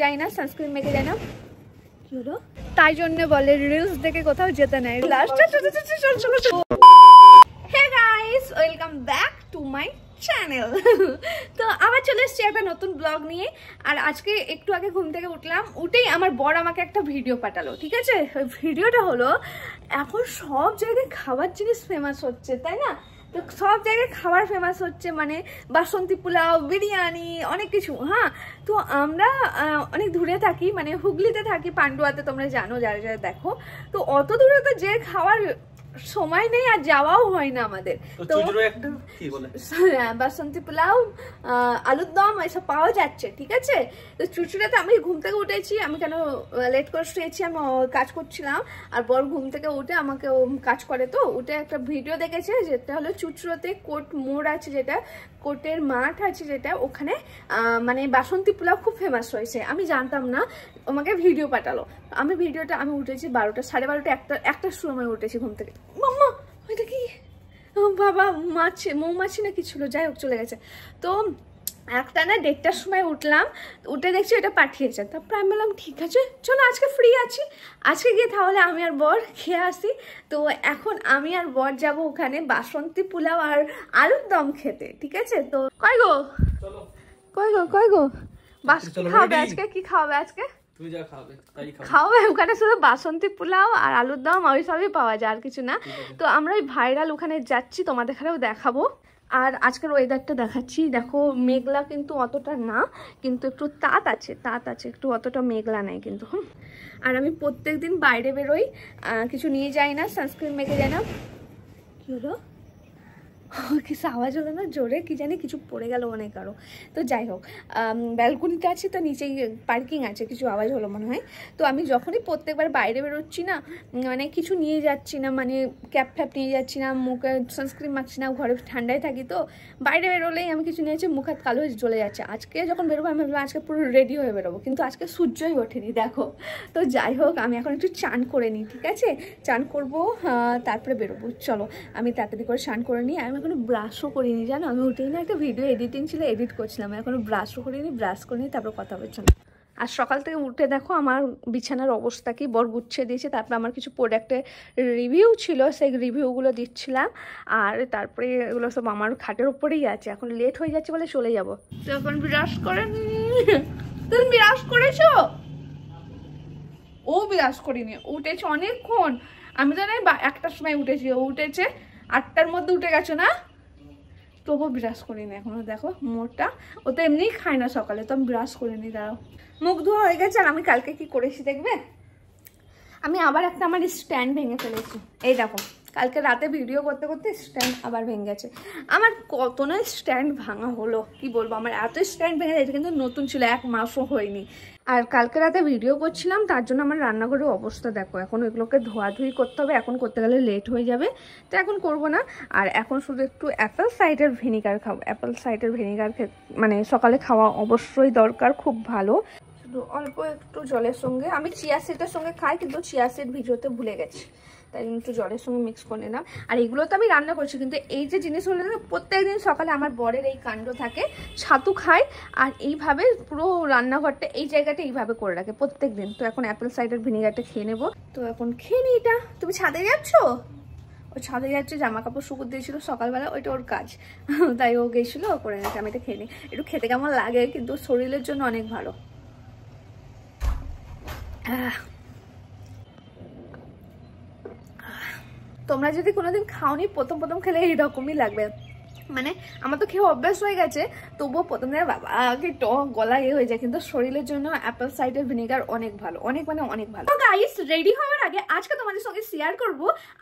যাই না, সানস্ক্রিন মেখে যায় না, কি হলো তাই জন্য বলে রিলস দেখে কোথাও যেতে নাই। Hey guys, welcome back to my channel. তো আবার চলে এসেছি একটা নতুন ব্লগ নিয়ে। আর আজকে একটু আগে ঘুম থেকে উঠলাম, উঠেই আমার বর আমাকে একটা ভিডিও পাঠালো, ঠিক আছে? ওই ভিডিওটা হলো এখন সব জায়গায় খাবার জিনিস ফেমাস হচ্ছে, তাই না? তো সব জায়গায় খাবার ফেমাস হচ্ছে, মানে বাসন্তী পোলাও, বিরিয়ানি, অনেক কিছু। হ্যাঁ, তো আমরা অনেক দূরে থাকি, মানে হুগলিতে থাকি, পান্ডুয়াতে, তোমরা জানো যারা যারা দেখো। তো অত দূরে তো যে খাওয়ার সময় নেই আর যাওয়াও হয় না আমাদের। তো বাসন্তী পোলাও, আলুর দম এসব পাওয়া যাচ্ছে, ঠিক আছে? তো চুচুড়াতে আমি ঘুম থেকে উঠেছি, আমি কেন লেট করে শুয়েছি, আমি কাজ করছিলাম। আর বর ঘুম থেকে উঠে আমাকে কাজ করে, তো উঠে একটা ভিডিও দেখেছে, যেটা হলো চুচুড়াতে কোর্ট মোড় আছে, যেটা কোর্টের মাঠ আছে, যেটা ওখানে মানে বাসন্তী পোলাও খুব ফেমাস হয়েছে। আমি জানতাম না, আমাকে ভিডিও পাঠালো। আমি ভিডিওটা আমি উঠেছি 12টা, 12:30, একটার সময় উঠেছি ঘুম থেকে। মাম্মা ওইটা কি বাবা, মৌমাছি না কি ছিল, যাই হোক চলে গেছে। তো একটা না 1:30টার সময় উঠলাম, উঠে দেখছি এটা পাঠিয়েছে। তারপর আমি বললাম ঠিক আছে চলো, আজকে ফ্রি আছি, আজকে গিয়ে তাহলে আমি আর বর খেয়ে আসি। তো এখন আমি আর বর যাব ওখানে বাসন্তী পোলাও আর আলুর দম খেতে, ঠিক আছে? তো কই গো বাস খাবে আজকে, কি খাওয়াবে আজকে? তুমি যা খাবে তাই খাওয়াবে ওখানে, শুধু বাসন্তী পোলাও আর আলুর দম ওই সবই পাওয়া যায়, আর কিছু না। তো আমরা ওই ভাইরাল ওখানে যাচ্ছি, তোমাদের এখানেও দেখাবো। আর আজকের ওয়েদারটা দেখাচ্ছি, দেখো মেঘলা কিন্তু অতটা না, কিন্তু একটু তাত আছে একটু, অতটা মেঘলা নেই কিন্তু। আর আমি প্রত্যেকদিন বাইরে বেরোই, কিছু নিয়ে যাই না, সানস্ক্রিন মেখে যাই না। কি হলো, কিছু আওয়াজ হলো না জোরে, কি জানি কিছু পড়ে গেল অনেক আরো। তো যাই হোক, ব্যালকনিতে আছে, তো নিচেই পার্কিং আছে, কিছু আওয়াজ হলো মনে হয়। তো আমি যখনই প্রত্যেকবার বাইরে বেরোচ্ছি না, মানে কিছু নিয়ে যাচ্ছি না, মানে ক্যাপ ফ্যাপ নিয়ে যাচ্ছি না, মুখে সানস্ক্রিন মাখছি না, ঘরে ঠান্ডায় থাকি, তো বাইরে বেরোলেই আমি কিছু নিয়েছি, মুখ হাত কালো হয়ে চলে যাচ্ছে। আজকে যখন বেরোবো আমি ভাবলাম আজকে পুরো রেডি হয়ে বেরোবো, কিন্তু আজকে সূর্যই ওঠেনি দেখো। তো যাই হোক, আমি এখন একটু চান করে নিই, ঠিক আছে? চান করবো, তারপরে বেরোবো। চলো আমি তাড়াতাড়ি করে চান করে নিই। আমি এখনো ব্রাশও করিনি, জানো? আমি উঠেই না একটা ভিডিও এডিটিং ছিল, এডিট করছিলাম, এখনো ব্রাশও করিনি, ব্রাশ করে নিই তারপর কথা বলছিলাম। আর সকাল থেকে উঠে দেখো আমার বিছানার অবস্থা কি, বর গুছিয়ে দিয়েছে। তারপরে আমার কিছু প্রোডাক্টের রিভিউ ছিল, সেই রিভিউগুলো দিচ্ছিলাম। আর তারপরে এগুলো সব আমার খাটের উপরেই আছে, এখন লেট হয়ে যাচ্ছে বলে চলে যাব। তো এখন ব্রাশ করে তুমি ব্রাশ করেছো? ও ব্রাশ করিনি, উঠেছে অনেকক্ষণ। আমি তো নাই 1টার সময় উঠেছি, ও উঠেছে 8টার মধ্যে উঠে গেছো না, তবুও ব্রাশ করিনি এখনো। দেখো মোটা, ও তো এমনিই খায় না সকালে, তো আমি ব্রাশ করিনি। দাঁড়াও, মুখ ধোয়া হয়ে গেছে। আর আমি কালকে কি করেছি দেখবে? আমি আবার একটা আমার স্ট্যান্ড ভেঙে ফেলেছি, এই দেখো। কালকে রাতে ভিডিও করতে করতে স্ট্যান্ড আবার ভেঙে গেছে। আমার কত না স্ট্যান্ড ভাঙা হলো, কি বলবো, আমার এত স্ট্যান্ড ভেঙে গেছে, কিন্তু নতুন ছিল, 1 মাসও হয়নি। আর কালকে রাতে ভিডিও করছিলাম, তার জন্য আমার রান্নাঘরের অবস্থা দেখো। এখন এগুলোকে ধোয়াধুয়ি করতে হবে, এখন করতে গেলে লেট হয়ে যাবে, তো এখন করব না। আর এখন শুধু একটু অ্যাপেল সাইডার ভিনিগার খাবো। অ্যাপেল সাইডার ভিনিগার মানে সকালে খাওয়া অবশ্যই দরকার, খুব ভালো। শুধু অল্প একটু জলের সঙ্গে, আমি চিয়া সিডের সঙ্গে খাই, কিন্তু চিয়া সিড ভিজোতে ভুলে গেছি, তাই একটু জলের সঙ্গে মিক্স করে নিলাম। আর এগুলো তো আমি রান্না করছি, কিন্তু এই যে জিনিসগুলো না প্রত্যেকদিন সকালে আমার বরের এই কাণ্ড থাকে, ছাতু খায় আর এইভাবে পুরো রান্নাঘরটা এই জায়গাটা এইভাবে করে রাখে প্রত্যেক দিন। তো এখন অ্যাপেল সাইডার ভিনেগারটা খেয়ে নেবো। তো এখন খেয়ে নিই এটা। তুমি ছাদে যাচ্ছ? ও ছাদে যাচ্ছে, জামা কাপড় শুকুর দিয়েছিল সকালবেলা, ওইটা ওর কাজ, তাই ও গেছিলো করে গেছে। আমি এটা খেয়ে নিই, একটু খেতে কেমন লাগে, কিন্তু শরীরের জন্য অনেক ভালো। তোমরা যদি কোনোদিন খাওনি, প্রথম খেলে এইরকমই লাগবে। মানে আমার তো খেয়ে অভ্যাস হয়ে গেছে, তবুও প্রথম দিন বাবা কি টক গলা হয়ে যায়, কিন্তু শরীরের জন্য অ্যাপেল সাইডার ভিনেগার অনেক ভালো, অনেক মানে অনেক ভালো। তো গাইস, রেডি হওয়ার আগে আজকে তোমাদের সঙ্গে শেয়ার করব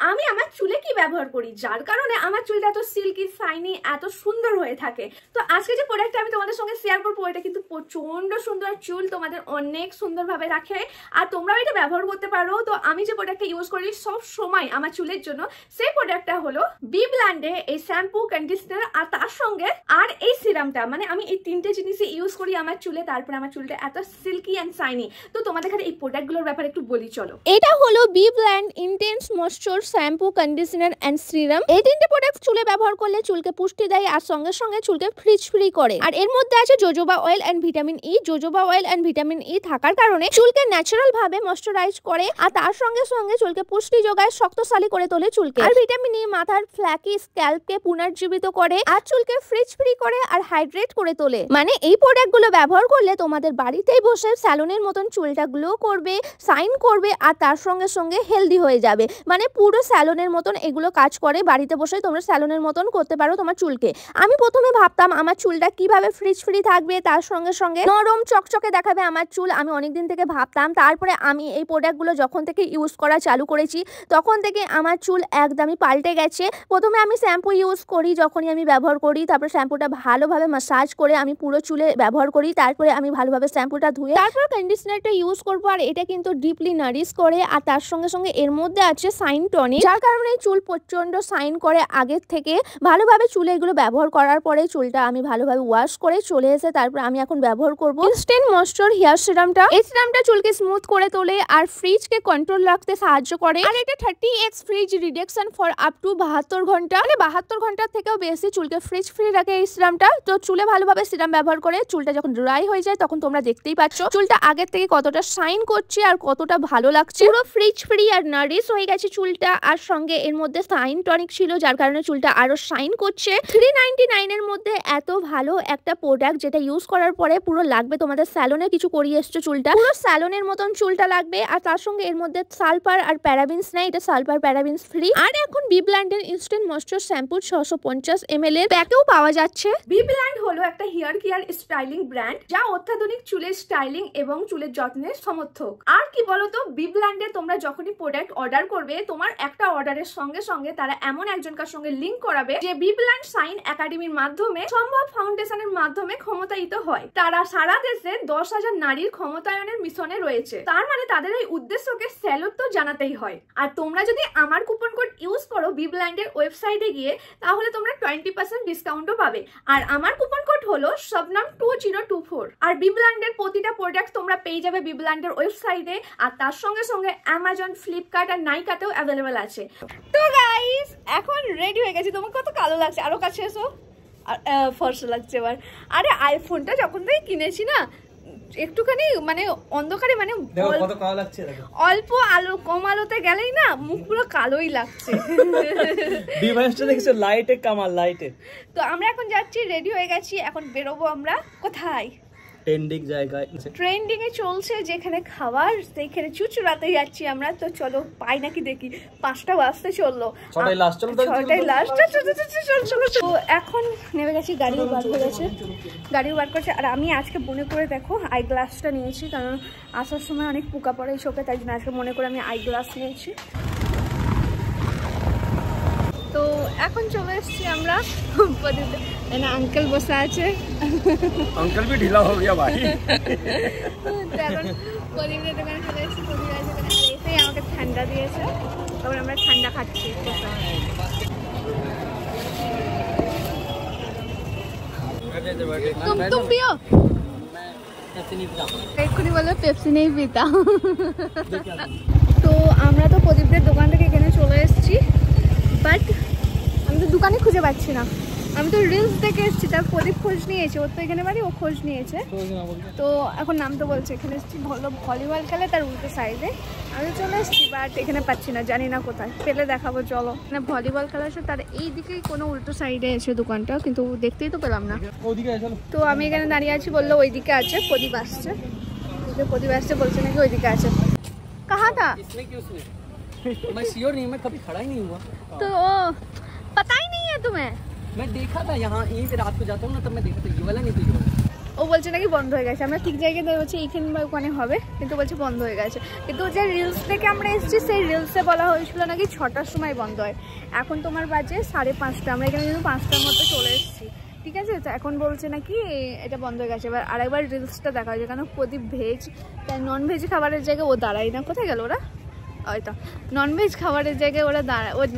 আমি আমার চুলে কি ব্যবহার করি, যার কারণে আমার চুলটা এত সিল্কি শাইনি এত সুন্দর হয়ে থাকে। তো আজকে যে প্রোডাক্টটা আমি তোমাদের সঙ্গে শেয়ার করবো, এটা কিন্তু প্রচন্ড সুন্দর, চুল তোমাদের অনেক সুন্দরভাবে রাখে, আর তোমরাও এটা ব্যবহার করতে পারো। তো আমি যে প্রোডাক্টটা ইউজ করি সব সময় আমার চুলের জন্য, সেই প্রোডাক্টটা হলো বি ব্ল্যান্ডে এই শ্যাম্পু কন্ডিশনার কন্ডিশনার আর তার সঙ্গে আর এই সিরামটা, মানে আমি এই তিনটে জিনিসই ইউজ করি আমার চুলে, তারপরে আমার চুলটা এত সিল্কি অ্যান্ড শাইনি। তো তোমাদের এই প্রোডাক্টগুলোর ব্যাপারে একটু বলি চলো। এটা হলো B blunt intense moisture shampoo, conditioner and serum. এই তিনটে প্রোডাক্ট চুলে ব্যবহার করলে চুলকে পুষ্টি দেয় আর সঙ্গে সঙ্গে চুলকে ফ্রিজ ফ্রি করে। আর এর মধ্যে আছে jojoba oil and vitamin E. Jojoba oil and vitamin E থাকার কারণে চুলকে ন্যাচারাল ভাবে ময়েশ্চারাইজ করে আর তার সঙ্গে সঙ্গে চুলকে পুষ্টি যোগায়, শক্তিশালী করে তোলে চুলকে। আর ভিটামিন ই মাথার ফ্ল্যাকি স্ক্যাল্পকে পুনর্জীবিত করে আর চুলকে ফ্রিজ ফ্রি করে আর হাইড্রেট করে তোলে। মানে এই প্রোডাক্টগুলো ব্যবহার করলে তোমাদের বাড়িতেই বসে স্যালনের মতন চুলটা গ্লো করবে, শাইন করবে আর তার সঙ্গে সঙ্গে হেলদি হয়ে যাবে। মানে পুরো স্যালনের মতন এগুলো কাজ করে। বাড়িতে বসে তোমরা স্যালনের মতন করতে পারো তোমার চুলকে। আমি প্রথমে ভাবতাম আমার চুলটা কিভাবে ফ্রিজ ফ্রি থাকবে, তার সঙ্গে সঙ্গে নরম চকচকে দেখাবে আমার চুল, আমি অনেকদিন থেকে ভাবতাম। তারপরে আমি এই প্রোডাক্টগুলো যখন থেকে ইউজ করা চালু করেছি তখন থেকে আমার চুল একদমই পাল্টে গেছে। প্রথমে আমি শ্যাম্পু ইউজ করি, যখনই আমি ব্যবহার করি তারপর শ্যাম্পুটা ভালোভাবে ম্যাসাজ করে আমি পুরো চুলে ব্যবহার করি, তারপরে আমি ভালোভাবে শ্যাম্পুটা ধুয়ে তারপর কন্ডিশনারটা ইউজ করবো। আর এটা কিন্তু ডিপলি নারিশ করে আর তার সঙ্গে সঙ্গে এর মধ্যে আছে শাইন টনিক, যার কারণে চুল প্রচন্ড শাইন করে আগের থেকে। ভালোভাবে চুলে এগুলো ব্যবহার করার পরে চুলটা আমি ভালোভাবে ওয়াশ করে চলে এসে তারপর আমি এখন ব্যবহার করবো ইনস্ট্যান্ট ময়েশ্চার হেয়ার সিরামটা। এই সিরামটা চুলকে স্মুথ করে তোলে আর ফ্রিজকে কন্ট্রোল রাখতে সাহায্য করে। আর এটা 30x fridge reduction for up to 72 ঘন্টা, মানে 72 ঘন্টার থেকেও বেশি চুলকে ফ্রিজ ফ্রি রাখে এই সিরামটা। তো চুলে ভালোভাবে সিরাম ব্যবহার করে চুলটা যখন ড্রাই হয়ে যায় তখন তোমরা দেখতেই পাচ্ছ চুলটা আগের থেকে কতটা শাইন করছে আর কতটা ভালো লাগছে। পুরো ফ্রিজ ফ্রি আর নারিশ হয়ে গেছে চুলটা। আর সঙ্গে এর মধ্যে শাইন টনিক ছিল যার কারণে চুলটা আরো শাইন করছে। 399 এর মধ্যে এত ভালো একটা প্রোডাক্ট যেটা ইউজ করার পরে পুরো লাগবে তোমাদের স্যালনে কিছু করিয়ে এসছো চুলটা, পুরো স্যালনের মতন চুলটা লাগবে। আর তার সঙ্গে এর মধ্যে সালফার আর প্যারাবিনস নেই, এটা সালফার প্যারাবিনস ফ্রি। আর এখন বি ব্ল্যান্ডের ইনস্ট্যান্ট ময়েশ্চার শ্যাম্পু 650 ml এর প্যাকেও পাওয়া যাচ্ছে। বি ব্ল্যান্ড হলো একটা হেয়ার কেয়ার স্টাইলিং ব্র্যান্ড যা অত্যাধুনিক চুলের স্টাইলিং এবং চুলের যত্নের সমর্থক। আর কি বলতো, বি ব্ল্যান্ডে তোমরা যখনই প্রোডাক্ট অর্ডার করবে তোমার একটা অর্ডারের সঙ্গে সঙ্গে তারা এমন একজনকার সঙ্গে লিংক করাবে যে বি ব্ল্যান্ড সাইন একাডেমির মাধ্যমে সম্ভব ফাউন্ডেশনের মাধ্যমে ক্ষমতায়িত হয়। তারা সারা দেশে 10,000 নারীর ক্ষমতায়নের মিশনে রয়েছে। তার মানে তাদের এই উদ্দেশ্যকে স্যালুট তো জানাতেই হয়। আর তোমরা যদি আমার কুপন কোড ইউজ করো বি ব্ল্যান্ডের ওয়েবসাইটে গিয়ে তাহলে তোমরা 20% ডিসকাউন্টও পাবে। আর আমার কুপন কোড হলো শবনম 2024। আর বি ব্ল্যান্ডের প্রতিটা প্রোডাক্ট তোমরা পেয়ে যাবে বি ব্ল্যান্ডের ওয়েবসাইটে আর তার সঙ্গে সঙ্গে অ্যামাজন, ফ্লিপকার্ট আর নাইকাতেও অ্যাভেলেবেল আছে। তো গাইস এখন রেডি হয়ে গেছি। তোমার কত কালো লাগছে, আরো কাছে এসো। আর ফর্সা লাগছে এবার। আরে আইফোনটা যখন থেকে কিনেছি না একটুখানি মানে অন্ধকারে মানে অল্প আলো কম আলোতে গেলেই না মুখ পুরো কালোই লাগছে। তো আমরা এখন যাচ্ছি, রেডি হয়ে গেছি, এখন বেরোবো আমরা কোথায়? ট্রেন্ডিং জায়গায়, ট্রেন্ডিং এ চলছে যেখানে খাবার সেইখানে চুচুড়াতে যাচ্ছি আমরা। তো চলো পাই নাকি দেখি। 5টা বাজতে চললো, 6টাই লাস্ট। তো এখন নেমে গেছি, গাড়িও বার হয়ে গেছে, গাড়িও বার করছে। আর আমি আজকে মনে করে দেখো আই গ্লাসটা নিয়েছি, কারণ আসার সময় অনেক পোকা পড়ে এই চোখে, তাই জন্য আজকে মনে করে আমি আই গ্লাস নিয়েছি। তো এখন চলে এসেছি আমরা, আঙ্কেল বসে আছে, আঙ্কেল भी ढीला हो गया भाई। এখন প্রদীপের দোকানে চলে এসেছি, প্রদীপ আছে ওখানে, এসেই আমাকে ঠান্ডা দিয়েছে, তখন আমরা ঠান্ডা খাচ্ছি। तुम पियो? এক্ষুনি বলো পেপসি নেই পিতা। তো আমরা তো প্রদীপের দোকান থেকে এখানে চলে এসেছি, বাট আমি তো দোকানে খুঁজে পাচ্ছি না। আমি তো রিলস দেখে এসেছি, তার প্রদীপ খোঁজ নিয়েছে, ওর তো এখানে বাড়ি, ও খোঁজ নিয়েছে। তো এখন নাম তো বলছে, এখানে এসেছি ভলিবল খেলে তার উল্টো সাইডে। আমি চলে এসেছি বাট এখানে পাচ্ছি না, জানি না কোথায়, পেলে দেখাবো চলো। মানে ভলিবল খেলা আছে তার এই দিকেই কোনো উল্টো সাইডে আছে দোকানটা, কিন্তু দেখতেই তো পেলাম না। তো আমি এখানে দাঁড়িয়ে আছি, বললো ওইদিকে আছে, প্রদীপ আসছে, প্রদীপ আসছে বলছে নাকি ওইদিকে আছে। কাহা থা? मैं श्योर नहीं, मैं कभी खड़ा ही नहीं हुआ। तो पता ही नहीं है तुम्हें? मैं देखा था यहाँ, यहीं पे रात को जाता हूँ ना, तब मैं देखा था, ये वाला नहीं तो ये वाला। ও বলছে নাকি বন্ধ হয়ে গেছে। আমরা ঠিক জায়গায় দেওয়া হচ্ছে এইখানে বা ওখানে হবে, কিন্তু বলছে বন্ধ হয়ে গেছে। কিন্তু যে রিলস থেকে আমরা এসেছি সেই রিলসে বলা হয়েছিল নাকি 6টার সময় বন্ধ হয়। এখন তোমার বাজে 5:30, আমরা এখানে কিন্তু 5টার মধ্যে চলে এসেছি, ঠিক আছে। তো এখন বলছে নাকি এটা বন্ধ হয়ে গেছে। এবার আরেকবার রিলসটা দেখা হয়েছে, কারণ প্রদীপ ভেজ, তাই নন ভেজ খাবারের জায়গায় ও দাঁড়ায় না। কোথায় গেল ওরা? হয়তো ননভেজ খাবারের জায়গায় ওরা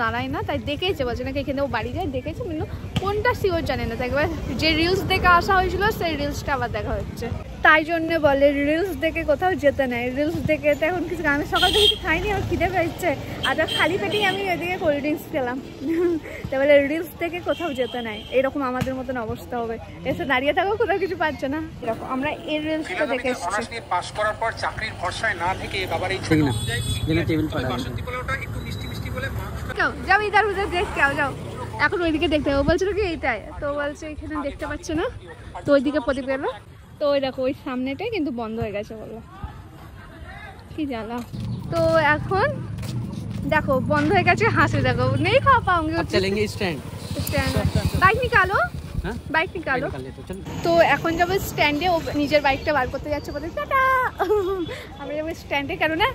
দাঁড়ায় না, তাই দেখেছে, বলছে নাকি এখানে ও বাড়ি যায় দেখেছে, কিন্তু কোনটা শিওর জানে না। তাই একবার যে রিলস দেখে আসা হয়েছিল সেই রিলসটা আবার দেখা হচ্ছে, তাই জন্য বলে রিলস দেখে কোথাও যেতে নেই। রিলস দেখে তো এখন কিছু, আমি সকাল থেকে কিছু খাইনি, আমার খিদে পেয়েছে, আর খালি পেটেই আমি ওইদিকে কোল্ড ড্রিঙ্কস খেলাম। তাই বলে রিলস দেখে কোথাও যেতে নেই, এরকম আমাদের মতন অবস্থা হবে, এসে দাঁড়িয়ে থাকো কোথাও কিছু পাচ্ছে না। এরকম আমরা এই রিলসটা দেখে এসেছি। পাস করার পর চাকরির ভরসায় না থেকে বাবার এই ঠিক না যেন টেবিল পাড়া বাসন্তী পোলাওটা একটু মিষ্টি মিষ্টি বলে যাও ইধার উধার দেখ কে যাও, এখন ওইদিকে দেখতে হবে, ও বলছিল কি এইটাই, তো বলছে এখানে দেখতে পাচ্ছে না, তো ওইদিকে প্রদীপ গেল, তো ওই দেখো ওই সামনেটাই কিন্তু বন্ধ হয়ে গেছে, বললো কি জ্বালা। তো এখন দেখো বন্ধ হয়ে গেছে, হাসে দেখো নেই খাওয়া পাওঙ্গে। চলেंगे স্ট্যান্ড বাইক নিকালো, বাইক নিকালো। তো এখন যাবো স্ট্যান্ডে, ও নিজের বাইকটা বার করতে যাচ্ছে, বলতে টাটা। আমরা যাবো স্ট্যান্ডে, কেননা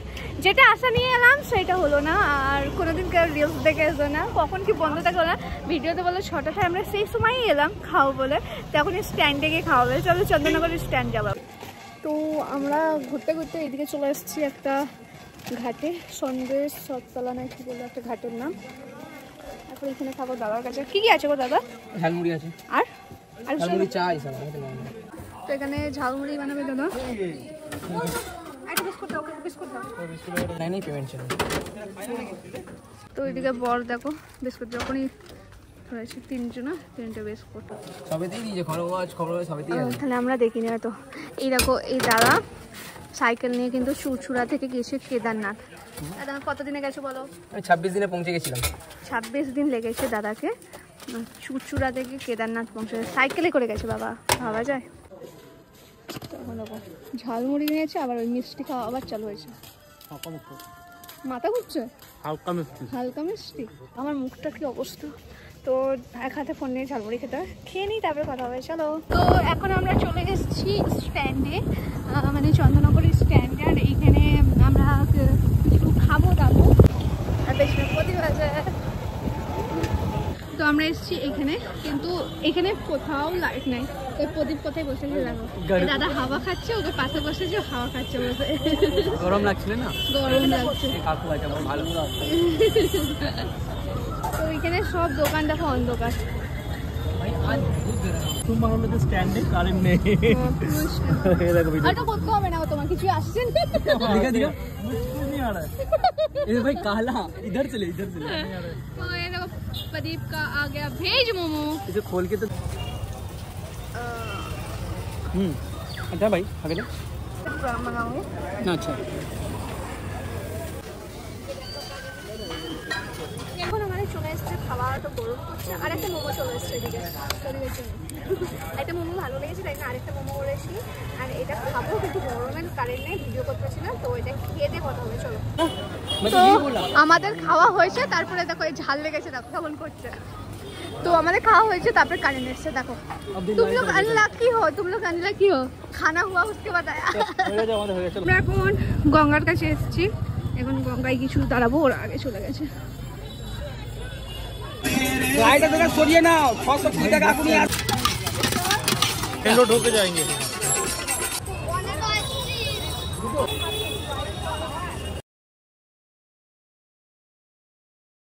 যেটা আশা নিয়ে এলাম সেটা হলো না, আর কোনোদিন কেউ রিলস দেখে এসো না, কখন কি বন্ধ থাকলো না, ভিডিওতে বলো 6টায়, আমরা সেই সময়ই এলাম খাও বলে, তো এখন স্ট্যান্ডে গিয়ে খাওয়া হবে। চলো চন্দননগরের স্ট্যান্ড যাবো। তো আমরা ঘুরতে ঘুরতে এদিকে চলে এসেছি একটা ঘাটে, সন্দেশ সবতলা না কি বলে একটা ঘাটের নাম। এখন এখানে খাবো দাদার কাছে। কি কি আছে গো দাদা? ঝালমুড়ি আছে, আর আর ঝালমুড়ি চাই সব। তো এখানে ঝালমুড়ি বানাবে দাদা। একটা বিস্কুট দাও, বিস্কুট দাও। নাই পেমেন্ট ছিল। তো এদিকে বর দেখো বিস্কুট যখনই হয়েছে, তিনটে বিস্কুট সবে দিয়ে দিয়েছে, খবর সবে দিয়ে আছে। তাহলে আমরা দেখিনি হয়তো। এই দেখো এই দাদা সাইকেল নিয়ে কিন্তু চুচুড়া থেকে গেছে কেদারনাথ। দাদা কতদিনে গেছো বলো? আমি 26 দিনে পৌঁছে গেছিলাম। 26 দিন লেগেছে দাদাকে চুচুড়া থেকে কেদারনাথ পৌঁছে, সাইকেলে করে গেছে বাবা, ভাবা যায়। তখন দেখো ঝালমুড়ি নিয়েছে, আবার ওই মিষ্টি খাওয়া আবার চালু হয়েছে। মাথা ঘুরছে, হালকা মিষ্টি। আমার মুখটা কি অবস্থা। তো এক হাতে ফোন নিয়ে ঝালমুড়ি খেয়ে নিই, তারপরে কথা হবে, চলো। তো এখন আমরা চলে এসেছি স্ট্যান্ডে, মানে চন্দননগরের স্ট্যান্ডে, আর এইখানে আমরা কিছু খাবো দাবো, আর বেশি প্রদীপ আছে। তো আমরা এসেছি এখানে, কিন্তু এখানে কোথাও লাইট নাই, ওই প্রদীপ কোথায় বসেছে দেখো, দাদা হাওয়া খাচ্ছে, ওকে পাশে বসেছে, হাওয়া খাচ্ছে বসে। গরম লাগছিল না? গরম লাগছে। কাকু আছে ভালো। তো এখানে সব দোকান দেখো অন্ধকার। স্ট্যান্ডে কারেন্ট নেই, এটা করতে হবে না, তোমার কিছু আসছে भाई काला इधर चले तो ये देखो प्रदीप का आ गया भेज मोमो, इसे खोल के तो अच्छा भाई आगे ना। अच्छा এখন আমাদের চলে এসেছে খাবার, তো গরম করছে, আর একটা মোমো চলে এসেছে এদিকে শরীরের জন্য। একটা মোমো ভালো লেগেছে, তাই না আরেকটা মোমো করেছি, আর এটা খাবো, কিন্তু গরমের কারেন্ট নেই, ভিডিও করতে পারছি না, তো এটা খেয়ে দিয়ে কথা হবে, চলো। তো আমাদের খাওয়া হয়েছে, তারপরে দেখো এই ঝাল লেগেছে, দেখো কেমন করছে। তো আমাদের খাওয়া হয়েছে, তারপরে কারেন্ট এসছে, দেখো। तुम लोग अनलकी हो, तुम लोग अनलकी हो, खाना हुआ उसके बाद आया। আমরা এখন গঙ্গার কাছে এসেছি, এখন গঙ্গায় কিছু দাঁড়াবো, ওরা আগে চলে গেছে। गाइड अगर छोड़िए ना 620 টাকা আপনি ढोके जाएंगे।